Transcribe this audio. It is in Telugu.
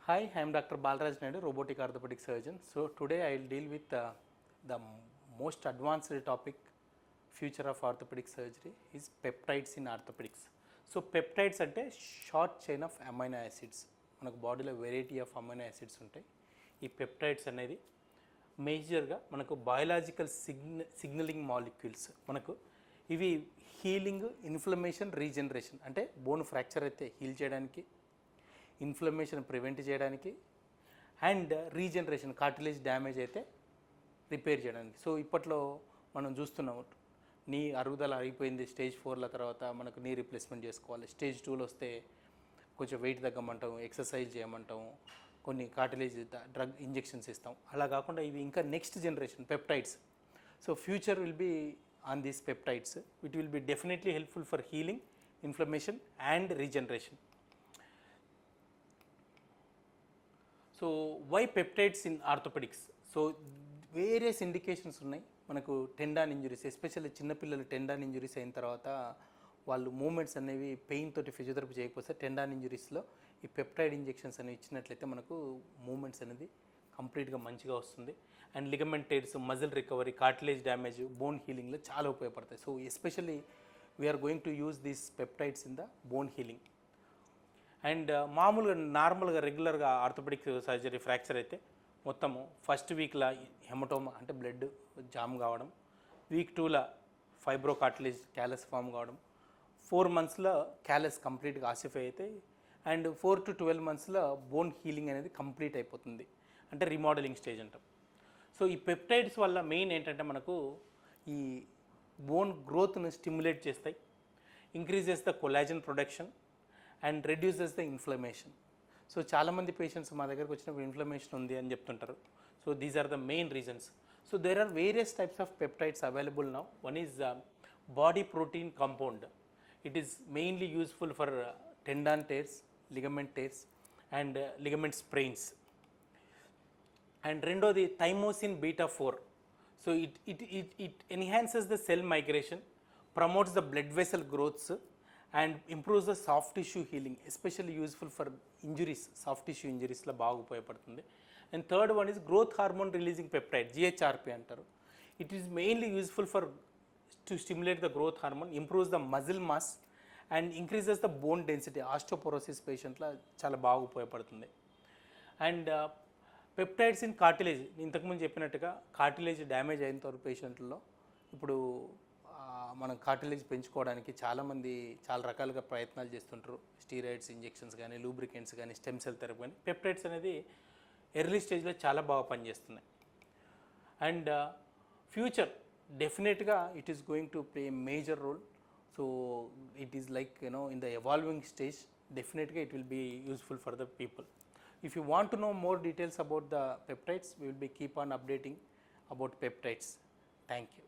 Hi, I am Dr. Balaraj Naidu, robotic orthopedic surgeon. So today I will deal with the most advanced topic, future of orthopedic surgery is peptides in orthopedics. So peptides అంటే short chain of amino acids. మనకు బాడీలో వెరైటీ ఆఫ్ అమైనో యాసిడ్స్ ఉంటాయి. ఈ పెప్టైడ్స్ అనేది మేజర్గా మనకు బయాలజికల్ సిగ్నలింగ్ మాలిక్యూల్స్. మనకు ఇవి హీలింగ్, ఇన్ఫ్లమేషన్, రీజనరేషన్ అంటే బోన్ ఫ్రాక్చర్ అయితే హీల్ చేయడానికి, ఇన్ఫ్లమేషన్ ప్రివెంట్ చేయడానికి అండ్ రీజనరేషన్ కార్టిలేజ్ డ్యామేజ్ అయితే రిపేర్ చేయడానికి. సో ఇప్పట్లో మనం చూస్తున్నాము నీ అరుగుదల అయిపోయింది స్టేజ్ 4ల తర్వాత మనకు నీ రీప్లేస్మెంట్ చేసుకోవాలి. స్టేజ్ 2లో వస్తే కొంచెం వెయిట్ తగ్గమంటాం, ఎక్సర్సైజ్ చేయమంటాం, కొన్ని కార్టిలేజ్ డ్రగ్ ఇంజెక్షన్స్ ఇస్తాం. అలా కాకుండా ఇవి ఇంకా next generation peptides. So future will be on these peptides. It will be definitely helpful for healing, inflammation and regeneration. So why peptides in orthopaedics? So various indications ఉన్నాయి మనకు. టెండాన్ ఇంజురీస్, ఎస్పెషల్లీ చిన్నపిల్లలు టెండాన్ ఇంజురీస్ అయిన తర్వాత వాళ్ళు మూమెంట్స్ అనేవి పెయిన్ తోటి ఫిజియోథెరపీ చేయకపోతే టెండాన్ ఇంజురీస్లో ఈ పెప్టైడ్ ఇంజెక్షన్స్ అనేవి ఇచ్చినట్లయితే మనకు మూమెంట్స్ అనేది కంప్లీట్గా మంచిగా వస్తుంది. And ligament tears, muscle recovery, cartilage damage, bone హీలింగ్లో చాలా ఉపయోగపడతాయి. So especially we're going to use these peptides in the bone healing. And మామూలుగా నార్మల్గా రెగ్యులర్గా ఆర్థోపెడిక్ సర్జరీ ఫ్రాక్చర్ అయితే మొత్తము ఫస్ట్ వీక్లో హెమటోమా అంటే బ్లడ్ జామ్ కావడం, వీక్ 2లో ఫైబ్రో కార్టిలేజ్ క్యాలస్ ఫామ్ కావడం, 4 monthsలో క్యాలస్ కంప్లీట్గా ఆసిఫై అయితే అండ్ 4 to 12 monthsలో బోన్ హీలింగ్ అనేది కంప్లీట్ అయిపోతుంది, అంటే రీమోడలింగ్ స్టేజ్ అంటాం. సో ఈ పెప్టైడ్స్ వల్ల మెయిన్ ఏంటంటే మనకు ఈ బోన్ గ్రోత్ను స్టిమ్యులేట్ చేస్తాయి, increases the collagen production and reduces the inflammation. So చాలామంది పేషెంట్స్ మా దగ్గరకు వచ్చినప్పుడు ఇన్ఫ్లమేషన్ ఉంది అని చెప్తుంటారు. So these are the main reasons. So there are various types of peptides available now. One is body protein compound. It is mainly useful for tendon tears, ligament tears and ligament sprains. And రెండోది thymosin beta 4. So it enhances the cell migration, promotes the blood vessel growths and improves the soft tissue healing, especially useful for injuries, soft tissue injuries-లో బాగా ఉపయోగపడుతుంది. And third one is growth hormone releasing peptide, GHRP అంటారు. It is mainly useful for to stimulate the growth hormone, improves the muscle mass and increases the bone density. Osteoporosis పేషెంట్లో చాలా బాగా ఉపయోగపడుతుంది. అండ్ పెప్టైడ్స్ ఇన్ కార్టిలేజ్, ఇంతకుముందు చెప్పినట్టుగా కార్టిలేజ్ డ్యామేజ్ అయిన తర్వాత పేషెంట్లలో ఇప్పుడు మనం కార్టిలేజ్ పెంచుకోవడానికి చాలామంది చాలా రకాలుగా ప్రయత్నాలు చేస్తుంటారు. స్టీరాయిడ్స్ ఇంజెక్షన్స్ కానీ, లూబ్రికెంట్స్ కానీ, స్టెమ్ సెల్ థెరపీ కానీ. పెప్టైడ్స్ అనేది ఎర్లీ స్టేజ్లో చాలా బాగా పనిచేస్తున్నాయి. అండ్ ఫ్యూచర్ డెఫినెట్గా it is going to play major role. So it is like in the evolving stage. డెఫినెట్గా it will be useful for the people. If you want to know more details about the peptides, we will be keep on updating about peptides. Thank you.